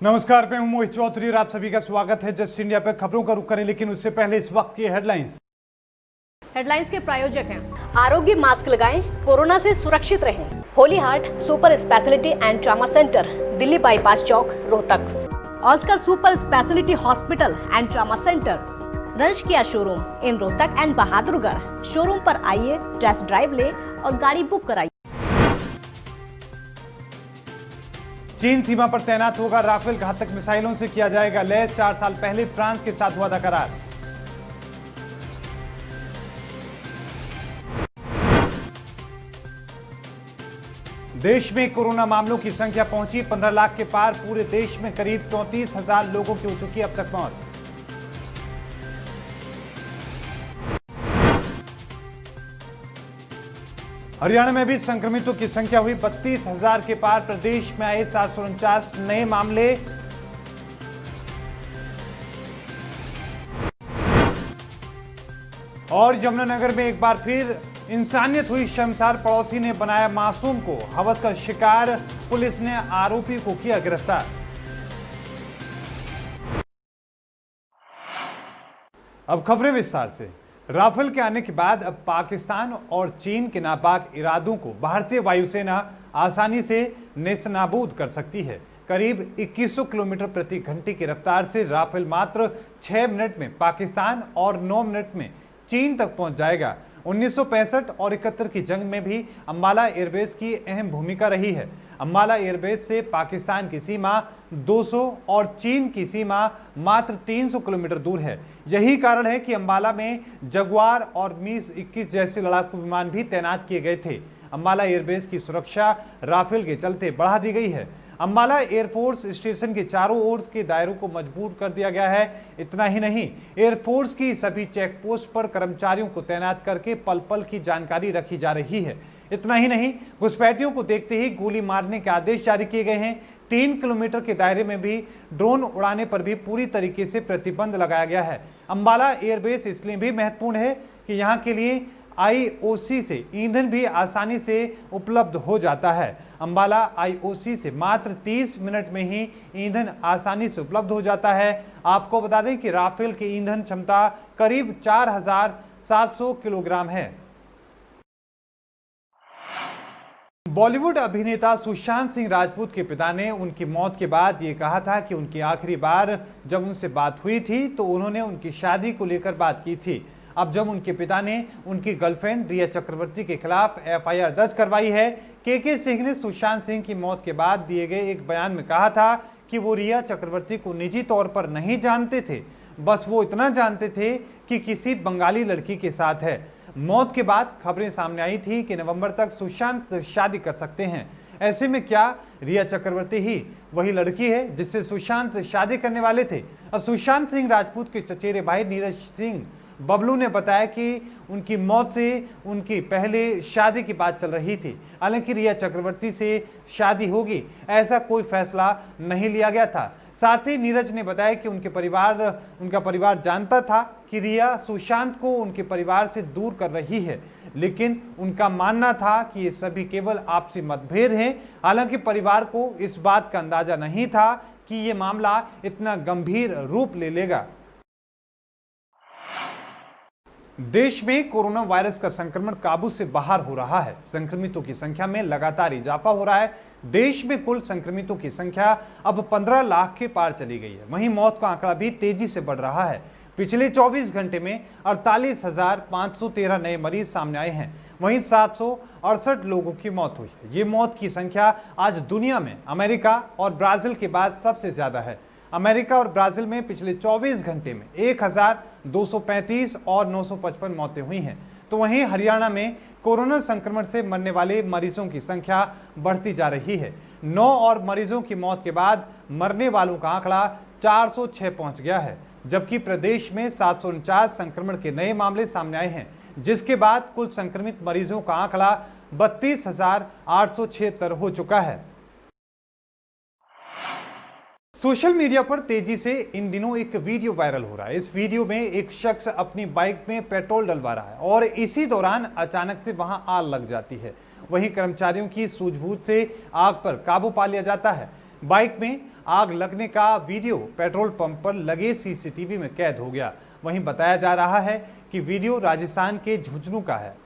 नमस्कार, मैं हूं मोहित चौधरी और आप सभी का स्वागत है जस्ट इंडिया पर। खबरों का रुख करें, लेकिन उससे पहले इस वक्त की हेडलाइंस के प्रायोजक हैं आरोग्य मास्क लगाएं, कोरोना से सुरक्षित रहें। Holy Heart super speciality and trauma centre, Delhi bypass Chowk, Rohtak. Oscar super speciality hospital and trauma centre, रंश किया showroom in Rohtak and Bahadurgarh. Showroom पर आइए, टेस्ट ड्राइव ले और गाड़ी बुक कराइए। चीन सीमा पर तैनात होगा राफेल घातक मिसाइलों से किया जाएगा लैस। 4 साल पहले फ्रांस के साथ हुआ था करार। देश में कोरोना मामलों की संख्या पहुंची 15 लाख के पार। पूरे देश में करीब 34,000 लोगों की हो चुकी अब तक मौत। हरियाणा में भी संक्रमितों की संख्या हुई 32,000 के पार। प्रदेश में आए 749 नए मामले। और यमुनानगर में एक बार फिर इंसानियत हुई शर्मसार। पड़ोसी ने बनाया मासूम को हवस का शिकार। पुलिस ने आरोपी को किया गिरफ्तार। अब खबरें विस्तार से। राफेल के आने के बाद अब पाकिस्तान और चीन के नापाक इरादों को भारतीय वायुसेना आसानी से नेस्तनाबूद कर सकती है। करीब 2100 किलोमीटर प्रति घंटे की रफ्तार से राफेल मात्र 6 मिनट में पाकिस्तान और 9 मिनट में चीन तक पहुंच जाएगा। 1965 और 71 की जंग में भी अंबाला एयरबेस की अहम भूमिका रही है। अंबाला एयरबेस से पाकिस्तान की सीमा 200 और चीन की सीमा मात्र 300 किलोमीटर दूर है। यही कारण है कि अंबाला में जगुआर और Mi-21 जैसे लड़ाकू विमान भी तैनात किए गए थे। अंबाला एयरबेस की सुरक्षा राफेल के चलते बढ़ा दी गई है। अंबाला एयरफोर्स स्टेशन के चारों ओर के दायरों को मजबूत कर दिया गया है। इतना ही नहीं, एयरफोर्स की सभी चेक पोस्ट पर कर्मचारियों को तैनात करके पल पल की जानकारी रखी जा रही है। इतना ही नहीं, घुसपैठियों को देखते ही गोली मारने के आदेश जारी किए गए हैं। 3 किलोमीटर के दायरे में भी ड्रोन उड़ाने पर भी पूरी तरीके से प्रतिबंध लगाया गया है। अंबाला एयरबेस इसलिए भी महत्वपूर्ण है कि यहाँ के लिए IOC से ईंधन भी आसानी से उपलब्ध हो जाता है। अंबाला IOC से मात्र 30 मिनट में ही ईंधन आसानी से उपलब्ध हो जाता है। आपको बता दें कि राफेल की ईंधन क्षमता करीब 4700 किलोग्राम है। बॉलीवुड अभिनेता सुशांत सिंह राजपूत के पिता ने उनकी मौत के बाद ये कहा था कि उनकी आखिरी बार जब उनसे बात हुई थी तो उन्होंने उनकी शादी को लेकर बात की थी। अब जब उनके पिता ने उनकी गर्लफ्रेंड रिया चक्रवर्ती के खिलाफ FIR दर्ज करवाई है। के सिंह ने सुशांत सिंह की मौत के बाद दिए गए एक बयान में कहा था कि वो रिया चक्रवर्ती को निजी तौर पर नहीं जानते थे, बस वो इतना जानते थे कि किसी बंगाली लड़की के साथ है। मौत के बाद खबरें सामने आई थी कि नवंबर तक सुशांत शादी कर सकते हैं। ऐसे में क्या रिया चक्रवर्ती ही वही लड़की है जिससे सुशांत शादी करने वाले थे? अब सुशांत सिंह राजपूत के चचेरे भाई नीरज सिंह बबलू ने बताया कि उनकी मौत से उनकी पहले शादी की बात चल रही थी। हालांकि रिया चक्रवर्ती से शादी होगी ऐसा कोई फैसला नहीं लिया गया था। साथ ही नीरज ने बताया कि उनका परिवार जानता था कि रिया सुशांत को उनके परिवार से दूर कर रही है, लेकिन उनका मानना था कि ये सभी केवल आपसी मतभेद हैं। हालांकि परिवार को इस बात का अंदाजा नहीं था कि ये मामला इतना गंभीर रूप ले लेगा। देश में कोरोना वायरस का संक्रमण काबू से बाहर हो रहा है। संक्रमितों की संख्या में लगातार इजाफा हो रहा है। देश में कुल संक्रमितों की संख्या अब 15 लाख के पार चली गई है। वहीं मौत का आंकड़ा भी तेजी से बढ़ रहा है। पिछले 24 घंटे में 48,513 नए मरीज सामने आए हैं। वहीं 768 लोगों की मौत हुई है। ये मौत की संख्या आज दुनिया में अमेरिका और ब्राजील के बाद सबसे ज्यादा है। अमेरिका और ब्राजील में पिछले 24 घंटे में 1235 और 955 मौतें हुई हैं। तो वहीं हरियाणा में कोरोना संक्रमण से मरने वाले मरीजों की संख्या बढ़ती जा रही है। 9 और मरीजों की मौत के बाद मरने वालों का आंकड़ा 406 पहुंच गया है, जबकि प्रदेश में 749 संक्रमण के नए मामले सामने आए हैं, जिसके बाद कुल संक्रमित मरीजों का आंकड़ा 32,876 हो चुका है। सोशल मीडिया पर तेजी से इन दिनों एक वीडियो वायरल हो रहा है। इस वीडियो में एक शख्स अपनी बाइक में पेट्रोल डलवा रहा है और इसी दौरान अचानक से वहां आग लग जाती है। वहीं कर्मचारियों की सूझबूझ से आग पर काबू पा लिया जाता है। बाइक में आग लगने का वीडियो पेट्रोल पंप पर लगे सीसीटीवी में कैद हो गया। वहीं बताया जा रहा है कि वीडियो राजस्थान के झुंझुनू का है।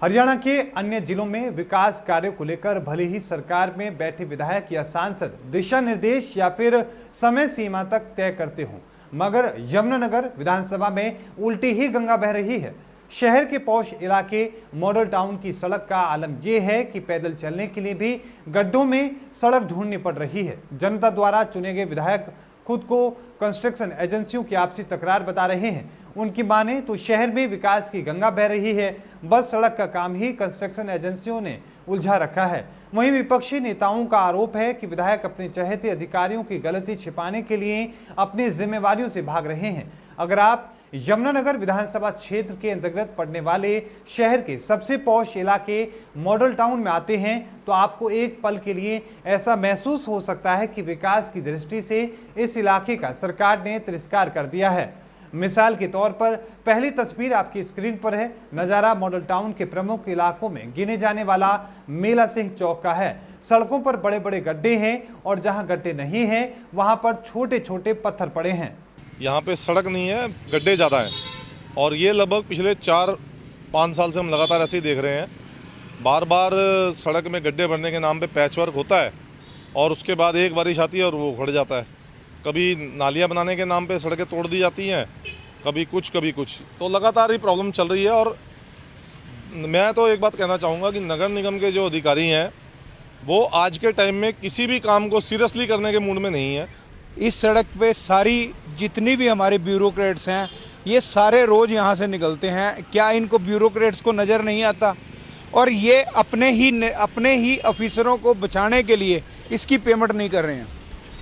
हरियाणा के अन्य जिलों में विकास कार्यों को लेकर भले ही सरकार में बैठे विधायक या सांसद दिशा निर्देश या फिर समय सीमा तक तय करते हों, मगर यमुनानगर विधानसभा में उल्टी ही गंगा बह रही है। शहर के पौष इलाके मॉडल टाउन की सड़क का आलम यह है कि पैदल चलने के लिए भी गड्ढों में सड़क ढूंढनी पड़ रही है। जनता द्वारा चुने गए विधायक खुद को कंस्ट्रक्शन एजेंसियों की आपसी तकरार बता रहे हैं। उनकी माने तो शहर में विकास की गंगा बह रही है, बस सड़क का काम ही कंस्ट्रक्शन एजेंसियों ने उलझा रखा है। वहीं विपक्षी नेताओं का आरोप है कि विधायक अपने चहेते अधिकारियों की गलती छिपाने के लिए अपनी जिम्मेवारियों से भाग रहे हैं। अगर आप यमुनानगर विधानसभा क्षेत्र के अंतर्गत पड़ने वाले शहर के सबसे पौष इलाके मॉडल टाउन में आते हैं तो आपको एक पल के लिए ऐसा महसूस हो सकता है कि विकास की दृष्टि से इस इलाके का सरकार ने तिरस्कार कर दिया है। मिसाल के तौर पर पहली तस्वीर आपकी स्क्रीन पर है। नजारा मॉडल टाउन के प्रमुख इलाकों में गिने जाने वाला मेला सिंह चौक का है। सड़कों पर बड़े बड़े गड्ढे हैं और जहां गड्ढे नहीं हैं वहां पर छोटे छोटे पत्थर पड़े हैं। यहाँ पे सड़क नहीं है, गड्ढे ज़्यादा हैं और ये लगभग पिछले 4-5 साल से हम लगातार ऐसे ही देख रहे हैं। बार बार सड़क में गड्ढे भरने के नाम पे पैचवर्क होता है और उसके बाद एक बारिश आती है और वो उखड़ जाता है। कभी नालियाँ बनाने के नाम पे सड़कें तोड़ दी जाती हैं, कभी कुछ तो लगातार ही प्रॉब्लम चल रही है। और मैं तो एक बात कहना चाहूँगा कि नगर निगम के जो अधिकारी हैं वो आज के टाइम में किसी भी काम को सीरियसली करने के मूड में नहीं है। इस सड़क पे सारी जितनी भी हमारे ब्यूरोक्रेट्स हैं ये सारे रोज़ यहाँ से निकलते हैं। क्या इनको ब्यूरोक्रेट्स को नज़र नहीं आता? और ये अपने ही ऑफिसरों को बचाने के लिए इसकी पेमेंट नहीं कर रहे हैं।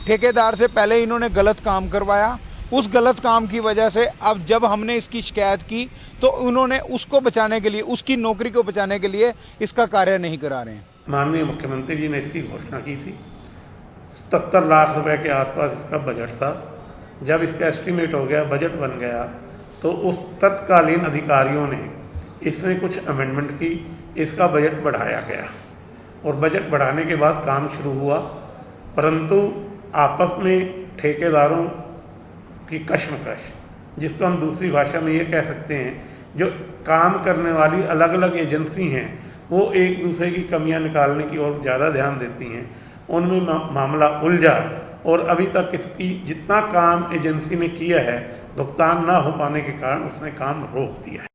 ठेकेदार से पहले इन्होंने गलत काम करवाया, उस गलत काम की वजह से अब जब हमने इसकी शिकायत की तो उन्होंने उसको बचाने के लिए, उसकी नौकरी को बचाने के लिए इसका कार्य नहीं करा रहे हैं। माननीय मुख्यमंत्री जी ने इसकी घोषणा की थी। 77 लाख रुपए के आसपास इसका बजट था। जब इसका एस्टीमेट हो गया, बजट बन गया, तो उस तत्कालीन अधिकारियों ने इसमें कुछ अमेंडमेंट की, इसका बजट बढ़ाया गया और बजट बढ़ाने के बाद काम शुरू हुआ। परंतु आपस में ठेकेदारों की कश्मकश, जिसको हम दूसरी भाषा में ये कह सकते हैं, जो काम करने वाली अलग अलग एजेंसी हैं वो एक दूसरे की कमियां निकालने की ओर ज़्यादा ध्यान देती हैं, उनमें मामला उलझा और अभी तक इसकी जितना काम एजेंसी ने किया है भुगतान ना हो पाने के कारण उसने काम रोक दिया है।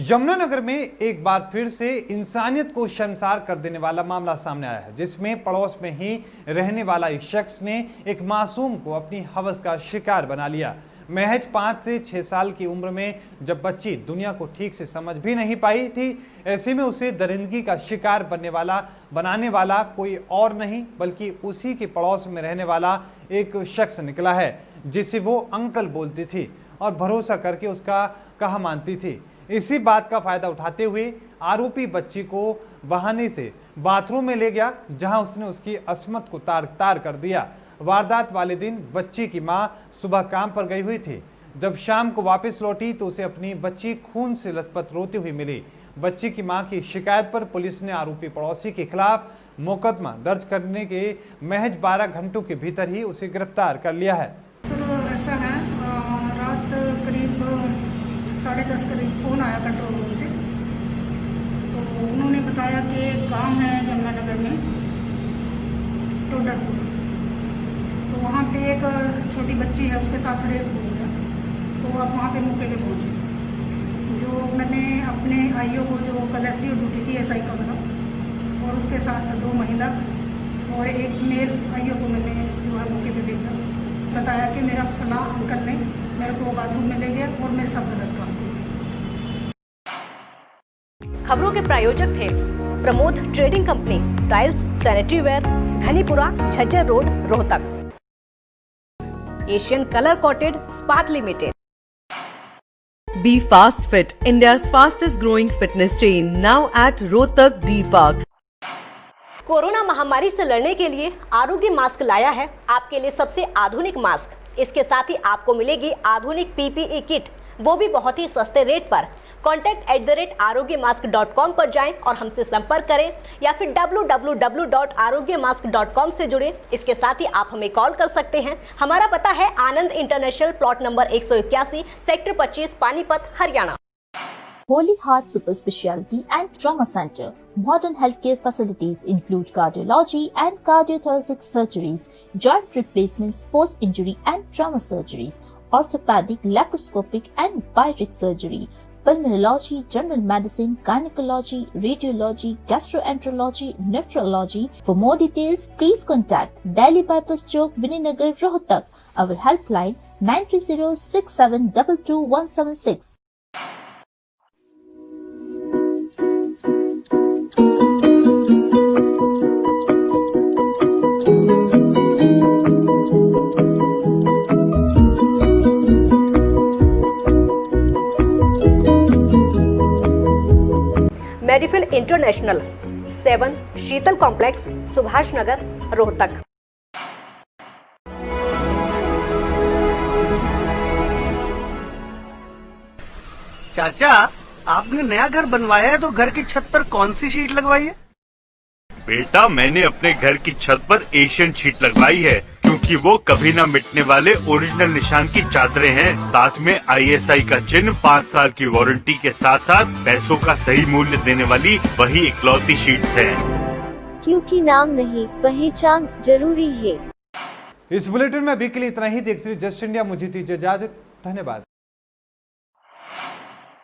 यमुनानगर में एक बार फिर से इंसानियत को शर्मसार कर देने वाला मामला सामने आया है, जिसमें पड़ोस में ही रहने वाला एक शख्स ने एक मासूम को अपनी हवस का शिकार बना लिया। महज 5 से 6 साल की उम्र में जब बच्ची दुनिया को ठीक से समझ भी नहीं पाई थी, ऐसे में उसे दरिंदगी का शिकार बनाने वाला कोई और नहीं बल्कि उसी के पड़ोस में रहने वाला एक शख्स निकला है, जिसे वो अंकल बोलती थी और भरोसा करके उसका कहा मानती थी। इसी बात का फायदा उठाते हुए आरोपी बच्ची को बहाने से बाथरूम में ले गया, जहां उसने उसकी अस्मत को तार कर दिया। वारदात वाले दिन बच्ची की मां सुबह काम पर गई हुई थी। जब शाम को वापस लौटी तो उसे अपनी बच्ची खून से लथपथ रोती हुई मिली। बच्ची की मां की शिकायत पर पुलिस ने आरोपी पड़ोसी के खिलाफ मुकदमा दर्ज करने के महज 12 घंटों के भीतर ही उसे गिरफ्तार कर लिया है। ऐसा है, रात करीब 10:30 करीब फ़ोन आया कंट्रोल रूम से। तो उन्होंने बताया कि गांव है यमुनानगर में टोडरपुर, तो वहाँ पे एक छोटी बच्ची है, उसके साथ रेप हो गया। तो आप वहाँ पे मौके पे पहुँचे। जो मैंने अपने आईओ को, जो कल एसडीओ ड्यूटी थी एसआई का बना, और उसके साथ 2 महिला और एक मेल आईओ को मैंने जो है मौके पे भेजा। बताया कि मेरा फलां अंकल ने मेरे को बाथरूम में ले गया और मेरे साथ गलत काम किया। खबरों के प्रायोजक थे Pramod trading company, tiles, sanitary ware, Ghanipura, Jhajjar road, Rohtak. Asian colour coated Ispat limited. Be Fast Fit, India's fastest growing fitness chain, now at Rohtak D Park. Corona महामारी से लड़ने के लिए आरोग्य मास्क लाया है आपके लिए सबसे आधुनिक मास्क। इसके साथ ही आपको मिलेगी आधुनिक पीपीई किट, वो भी बहुत ही सस्ते रेट पर। contact@arogyamask.com पर जाएं और हमसे संपर्क करें या फिर www.arogyamask.com से जुड़े। इसके साथ ही आप हमें कॉल कर सकते हैं। हमारा पता है Anand international, plot number 181, sector 25, Panipat, Haryana. Holy Heart Super Speciality and Trauma Center. Modern healthcare facilities include cardiology and cardiothoracic surgeries, joint replacements, post-injury and trauma surgeries, orthopedic, laparoscopic and bariatric surgery, pulmonology, general medicine, gynecology, radiology, gastroenterology, nephrology. For more details, please contact Delhi Bypass Chowk, Vininagar, Rohtak. Our helpline 930-6722-176. Medifil international 7 Sheetal complex, Subhash Nagar, Rohtak. चाचा, आपने नया घर बनवाया है तो घर की छत पर कौन सी शीट लगवाई है? बेटा, मैंने अपने घर की छत पर एशियन शीट लगवाई है क्योंकि वो कभी न मिटने वाले ओरिजिनल निशान की चादरें हैं। साथ में ISI का चिन्ह, 5 साल की वारंटी के साथ साथ पैसों का सही मूल्य देने वाली वही इकलौती शीट्स हैं। क्योंकि नाम नहीं, पहचान जरूरी है। इस बुलेटिन में अभी के लिए इतना ही। देखते रहिए जस्ट इंडिया। मुझे दीजिए इजाजत। धन्यवाद।